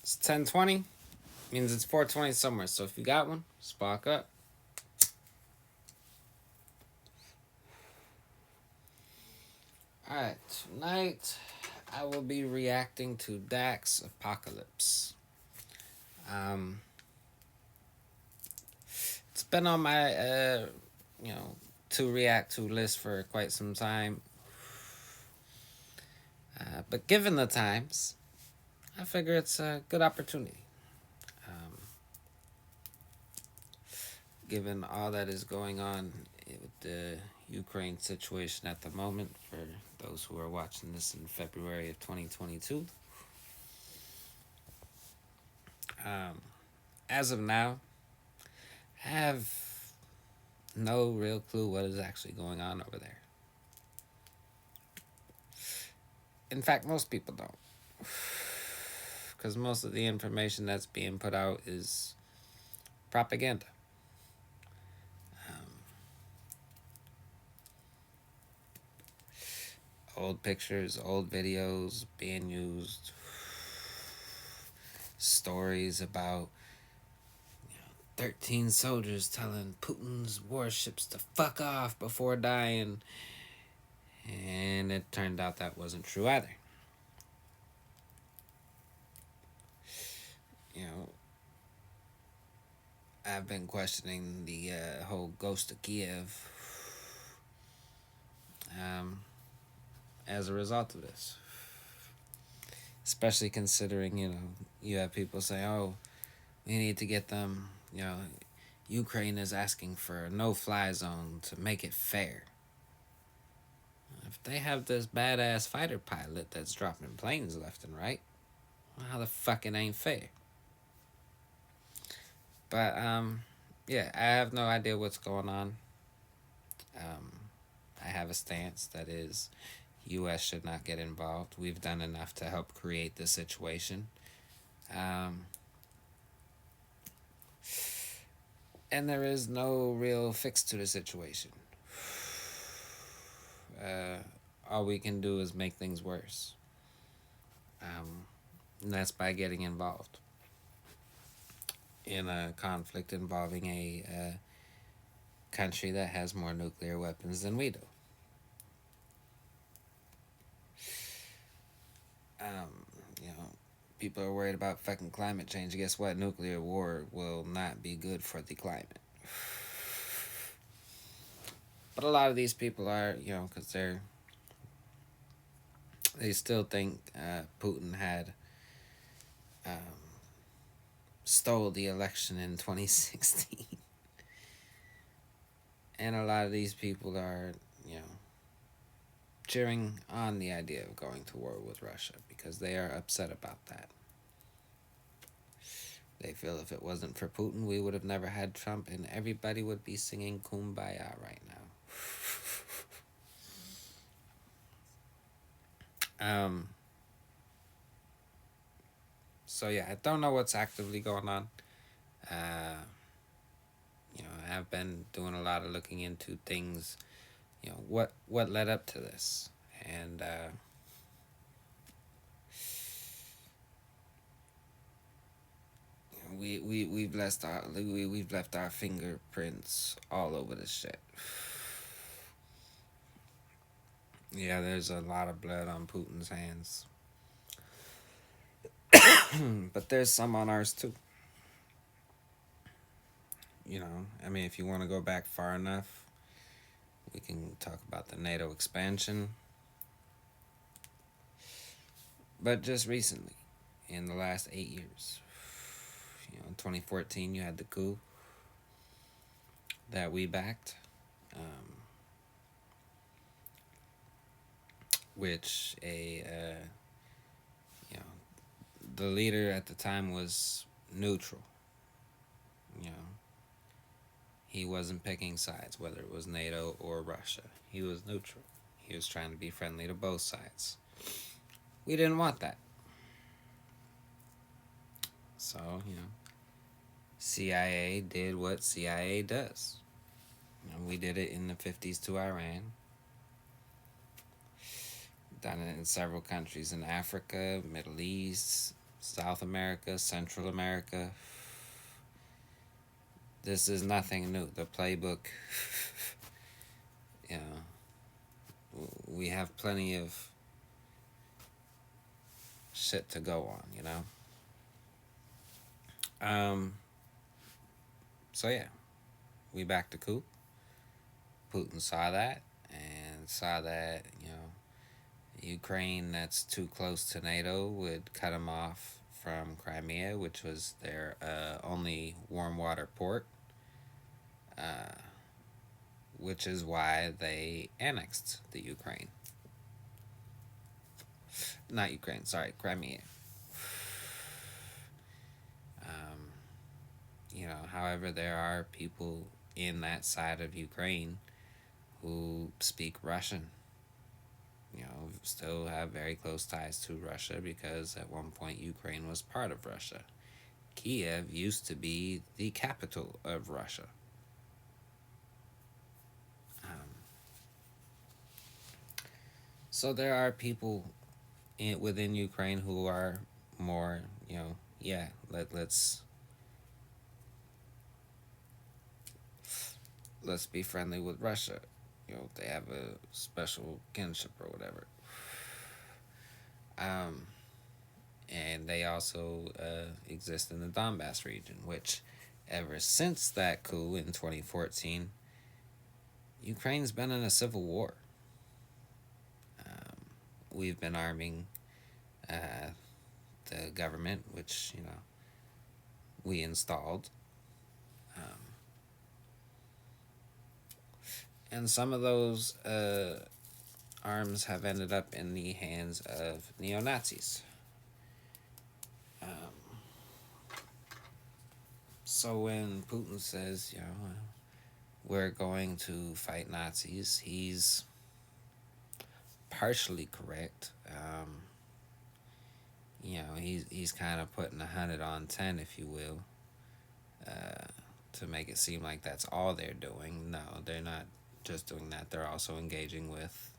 It's 10:20. Means it's 4:20 somewhere. So if you got one, spark up. Alright, tonight I will be reacting to Dax Apocalypse. Um, it's been on my you know, to react to list for quite some time. But given the times, I figure it's a good opportunity. Um, Given all that is going on with the Ukraine situation at the moment, for those who are watching this in February of 2022. Um, as of now, I have no real clue what is actually going on over there. In fact, most people don't. Because most of the information that's being put out is propaganda. Um, Old pictures, old videos being used, stories about 13 soldiers telling Putin's warships to fuck off before dying. And it turned out that wasn't true either. You know, I've been questioning the whole ghost of Kiev um, as a result of this. Especially considering, you have people say, oh, we need to get them, Ukraine is asking for a no-fly zone to make it fair. If they have this badass fighter pilot that's dropping planes left and right, how the fuck it ain't fair? But, yeah, I have no idea what's going on. Um, I have a stance that is U.S. should not get involved. We've done enough to help create the situation. Um, and there is no real fix to the situation. All we can do is make things worse. And that's by getting involved in a conflict involving a country that has more nuclear weapons than we do. Um, you know, People are worried about fucking climate change. Guess what? Nuclear war will not be good for the climate. But a lot of these people are, because they still think Putin had stole the election in 2016. And a lot of these people are, cheering on the idea of going to war with Russia because they are upset about that. They feel if it wasn't for Putin, we would have never had Trump and everybody would be singing Kumbaya right now. So yeah, I don't know what's actively going on. I've been doing a lot of looking into things, what led up to this. And we've left our fingerprints all over this shit. Yeah, there's a lot of blood on Putin's hands. But there's some on ours too. If you want to go back far enough, we can talk about the NATO expansion. But just recently, in the last 8 years, in 2014, you had the coup that we backed, which the leader at the time was neutral. You know, he wasn't picking sides, whether it was NATO or Russia. He was neutral. He was trying to be friendly to both sides. We didn't want that. So, CIA did what CIA does. We did it in the 50s to Iran. Done it in several countries in Africa, Middle East, South America, Central America. This is nothing new. The playbook, you know, we have plenty of shit to go on, you know? Um, so yeah, we back to coup. Putin saw that and saw that, Ukraine that's too close to NATO would cut them off from Crimea, which was their only warm water port, uh, which is why they annexed the Ukraine. Not Ukraine, sorry, Crimea. Um, however, there are people in that side of Ukraine who speak Russian. Still have very close ties to Russia because at one point Ukraine was part of Russia. Kiev used to be the capital of Russia. Um, so there are people within Ukraine who are more, yeah, let's be friendly with Russia. They have a special kinship or whatever. Um, and they also exist in the Donbass region, which ever since that coup in 2014, Ukraine's been in a civil war. Um, we've been arming uh, the government, which we installed, um, and some of those arms have ended up in the hands of neo Nazis. Um, so when Putin says, we're going to fight Nazis, he's partially correct. He's kind of putting 100 on 10, if you will, uh, to make it seem like that's all they're doing. No, they're not just doing that. They're also engaging with,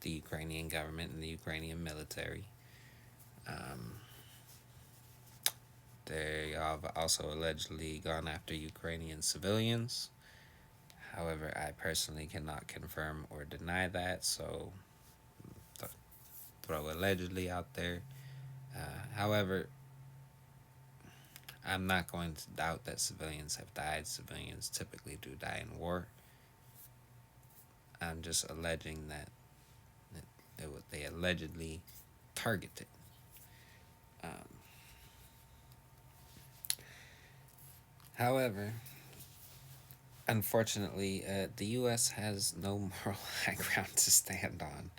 the Ukrainian government and the Ukrainian military. Um, they have also allegedly gone after Ukrainian civilians. However, I personally cannot confirm or deny that, so throw allegedly out there. However, I'm not going to doubt that civilians have died. Civilians typically do die in war. I'm just alleging that they allegedly targeted. Um, However, unfortunately, the U.S. has no moral high ground to stand on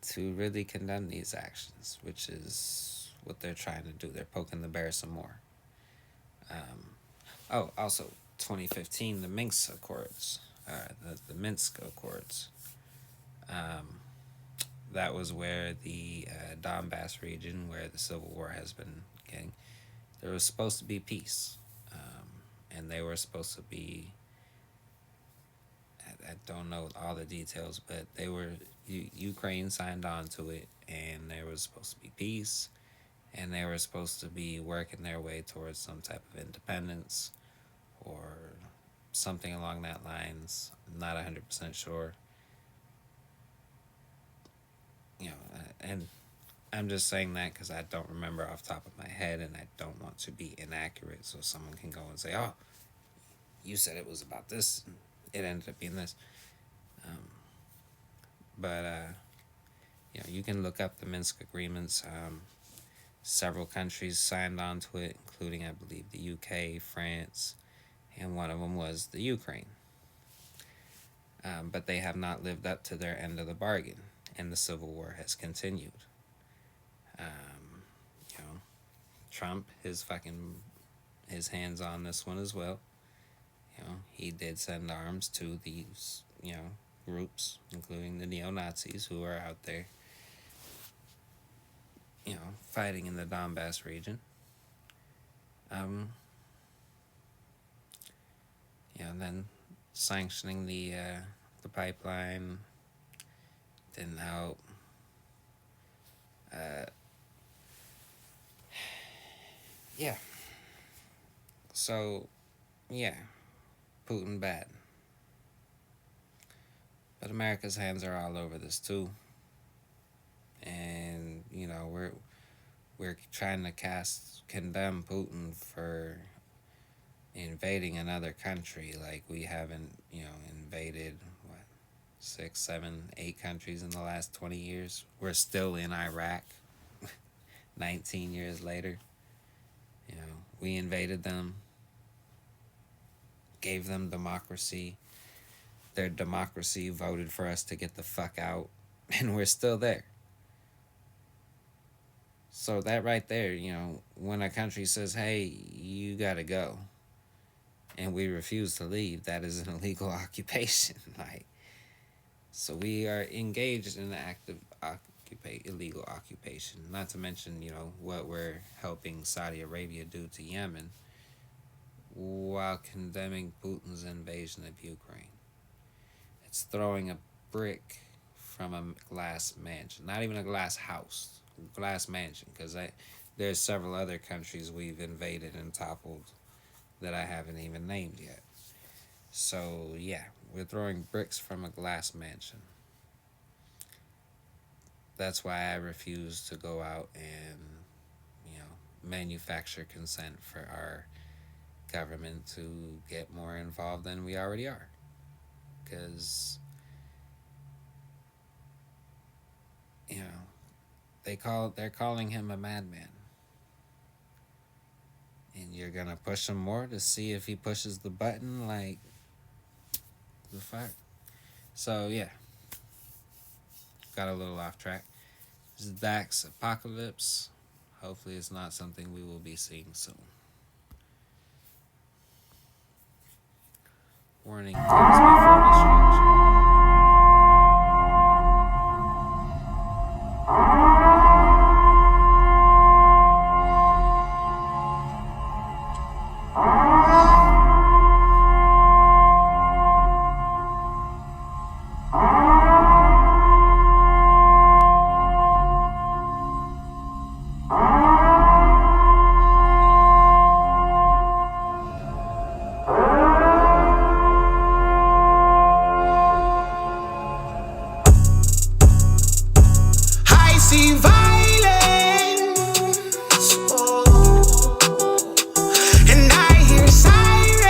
to really condemn these actions, which is what they're trying to do. They're poking the bear some more. Also, 2015, the Minsk Accords, the Minsk Accords. Um, that was where the Donbass region, where the civil war has been getting, there was supposed to be peace. And they were supposed to be, I don't know all the details, but they were, Ukraine signed on to it, and there was supposed to be peace, and they were supposed to be working their way towards some type of independence or something along that lines. I'm not 100% sure. And I'm just saying that because I don't remember off the top of my head, and I don't want to be inaccurate, so someone can go and say, "Oh, you said it was about this, and it ended up being this." Um, but you can look up the Minsk agreements. Several countries signed on to it, including, I believe, the UK, France, and one of them was the Ukraine. But they have not lived up to their end of the bargain, and the civil war has continued. Um, you know, Trump, his hands on this one as well. He did send arms to these, groups, including the neo Nazis who are out there, fighting in the Donbass region. Um, and then sanctioning the pipeline didn't help. Yeah. So yeah, Putin bad, but America's hands are all over this too, and we're trying to cast condemn Putin for invading another country. Like we haven't invaded what 6, 7, 8 countries in the last 20 years. We're still in Iraq 19 years later. We invaded them, gave them democracy. Their democracy voted for us to get the fuck out, and we're still there. So that right there, when a country says, "Hey, you gotta go," and we refuse to leave, that is an illegal occupation. Like, so we are engaged in an active illegal occupation. Not to mention, what we're helping Saudi Arabia do to Yemen while condemning Putin's invasion of Ukraine. It's throwing a brick from a glass mansion, not even a glass house, glass mansion, because there's several other countries we've invaded and toppled that I haven't even named yet. So yeah, we're throwing bricks from a glass mansion. That's why I refuse to go out and manufacture consent for our government to get more involved than we already are, because you know they're calling him a madman, and you're gonna push him more to see if he pushes the button. Like, the fuck. So yeah, got a little off track. This is Dax Apocalypse. Hopefully it's not something we will be seeing soon. Warning comes before destruction. I see violence, oh, and I hear sirens.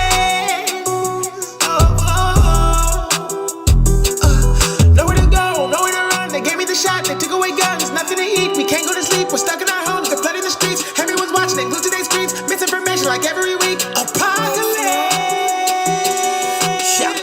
Oh, nowhere to go, nowhere to run. They gave me the shot, they took away guns. Nothing to eat, we can't go to sleep. We're stuck in our homes, they're flooding the streets. Everyone's watching, they glued to their screens. Misinformation like every week. Apocalypse. Yeah.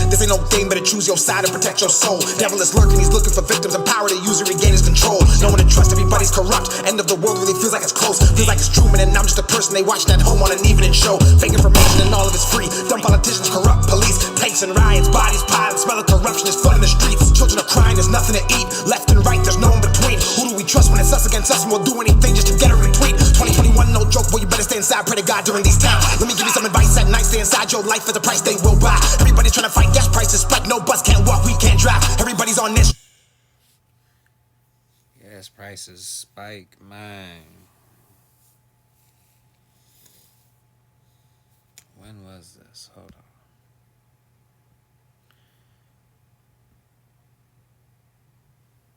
This ain't no game, better choose your side and protect your soul. Devil is lurking, he's looking for victims and power to use to regain his control. No one to trust, everybody's corrupt. End of the world really feels like it's close. Feels like it's Truman and I'm just a person they watch at home on an evening show. Fake information and all of it's free. Dumb politicians, corrupt police. Tanks and riots, bodies piling. Smell of corruption is flooding the streets. Children are crying, there's nothing to eat. Left and right, there's no in between. Who do we trust when it's us against us and we'll do anything just to get a retweet? 2021, no joke, boy, you better stay inside. Pray to God during these times. Let me give you some advice at night. Stay inside your life for the price they will buy. Everybody's trying to fight gas prices spike. No bus can't walk, we can't drive. Everybody's on this. Gas prices spike, man. When was this? Hold on.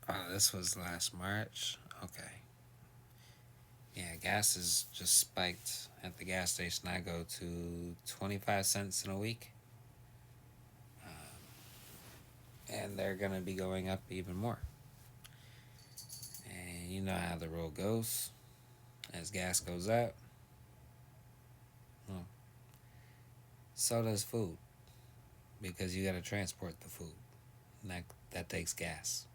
Oh, this was last March. Okay. Yeah, gas has just spiked at the gas station I go to 25 cents in a week. And they're going to be going up even more. And you know how the rule goes. As gas goes up, well, so does food. Because you got to transport the food. And that takes gas.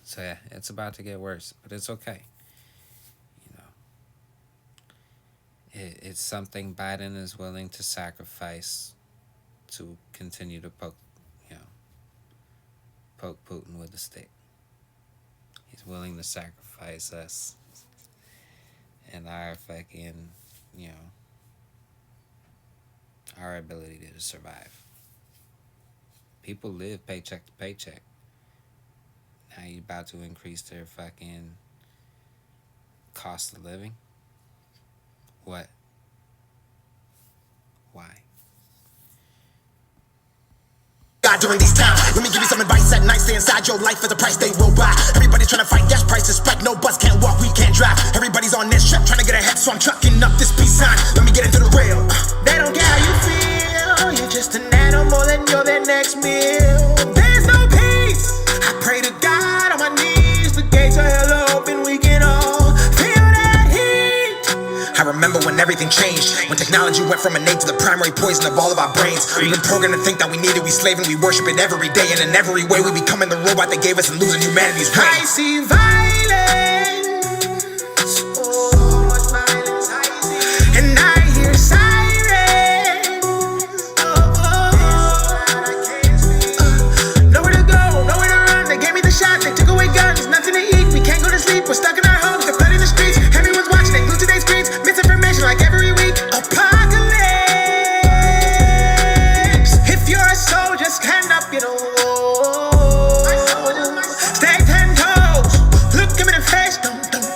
So yeah, it's about to get worse. But it's okay. You know, it's something Biden is willing to sacrifice to continue to poke Putin with a stick. He's willing to sacrifice us and our fucking, you know, our ability to survive. People live paycheck to paycheck. Now you about to increase their fucking cost of living. What? Why? God during these times. Let me give you some advice at night. Stay inside your life for the price they will buy. Everybody's trying to fight gas prices, spike. No bus can't walk, we can't drive. Everybody's on this trip trying to get ahead, so I'm trucking up this peace sign. Let me get into the rail. They don't care how you feel. You're just an animal and you're their next meal. There's no peace. I pray to God on my knees. The gates of hell are open. We can all feel that heat. I remember when everything changed. When technology went from innate to the primary poison of all of our brains. We've been programmed to think that we need it, we slave and we worship it every day. And in every way we becoming the robot they gave us and losing humanity's way. I see violence. Oh, much violence I see. And I hear sirens. Nowhere to go, nowhere to run. They gave me the shot, they took away guns. Nothing to eat, we can't go to sleep. We're stuck in our homes, they're flooding the streets. Everyone's watching, they glued to their screens. Misinformation like every week. Apocalypse. If you're a soldier, stand up, you know. Stay 10 toes. Look them in the face,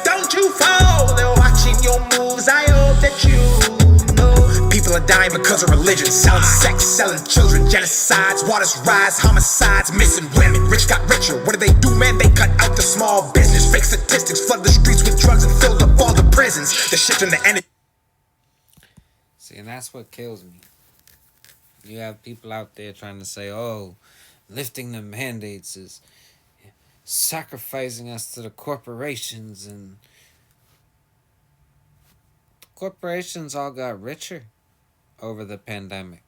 don't you fall. They're watching your moves, I hope that you know. People are dying because of religion. Selling sex, selling children, genocides, waters rise, homicides, missing women. Rich got richer, what do? Man, they cut out the small business. Fake statistics, flood the streets with drugs and filled up all the prisons. The shift in the energy. See, and that's what kills me. You have people out there trying to say, oh, lifting the mandates is sacrificing us to the corporations, and the corporations all got richer over the pandemic.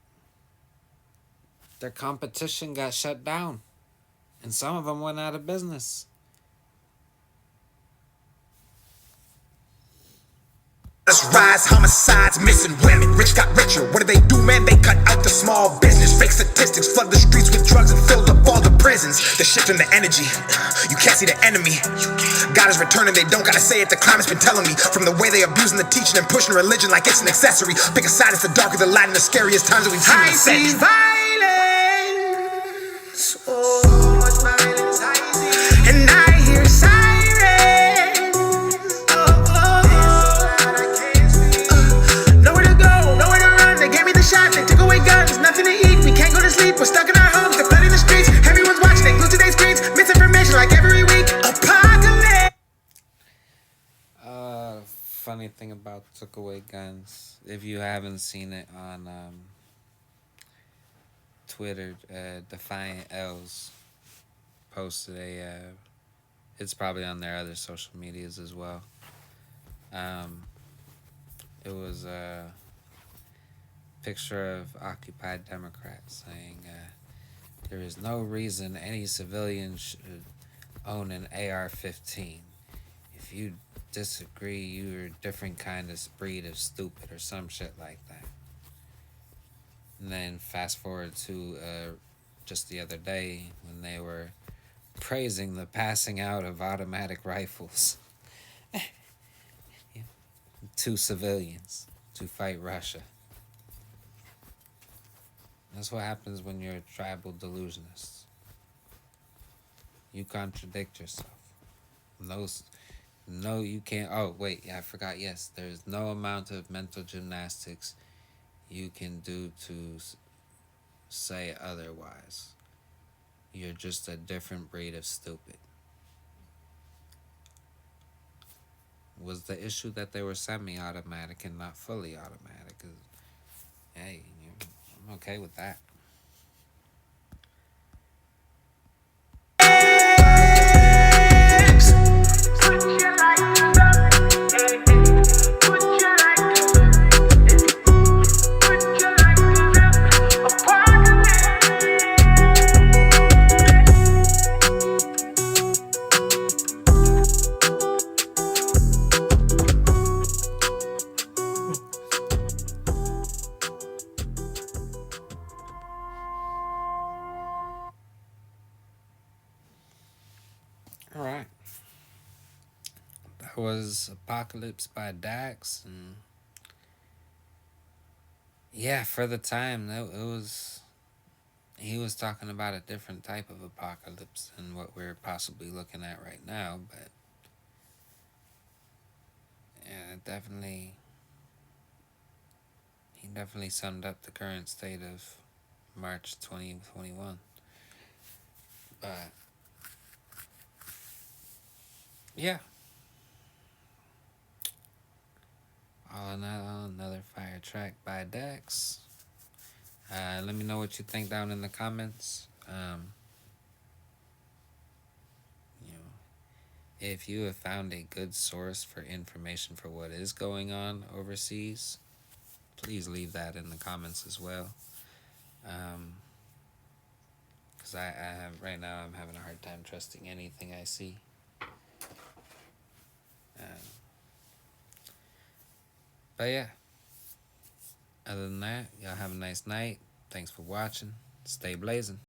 Their competition got shut down, and some of them went out of business. Rise, homicides, missing women. Rich got richer, what do? Man, they cut out the small business. Fake statistics, flood the streets with drugs and filled up all the prisons. The shift in the energy, you can't see the enemy. God is returning, they don't gotta say it. The climate's been telling me. From the way they abusing the teaching and pushing religion like it's an accessory. Pick a side, it's the darker, the light, and the scariest times that we've seen. I see violence, oh, much violence I see. And I hear sirens. Shot, they took away guns, nothing to eat, we can't go to sleep, we're stuck in our homes, they're flooding the streets, everyone's watching, they glued to their screens, misinformation like every week, apocalypse. Funny thing about took away guns, if you haven't seen it on Twitter, Defiant L's posted it's probably on their other social medias as well. It was picture of Occupy Democrats saying, there is no reason any civilian should own an AR-15. If you disagree, you're a different kind of breed of stupid or some shit like that. And then fast forward to just the other day when they were praising the passing out of automatic rifles to civilians to fight Russia. That's what happens when you're a tribal delusionist. You contradict yourself. No, you can't. Oh, wait, I forgot. Yes, there's no amount of mental gymnastics you can do to say otherwise. You're just a different breed of stupid. Was the issue that they were semi-automatic and not fully automatic? Hey, I'm okay with that. All right. That was Apocalypse by Dax, and yeah, for the time, it was. He was talking about a different type of apocalypse than what we're possibly looking at right now, but Yeah, he definitely summed up the current state of March 2021. But yeah, all in all, another fire track by Dex. Let me know what you think down in the comments. You know, if you have found a good source for information for what is going on overseas, please leave that in the comments as well. Because I have right now, I'm having a hard time trusting anything I see. Um, but yeah, other than that, y'all have a nice night. Thanks for watching. Stay blazing.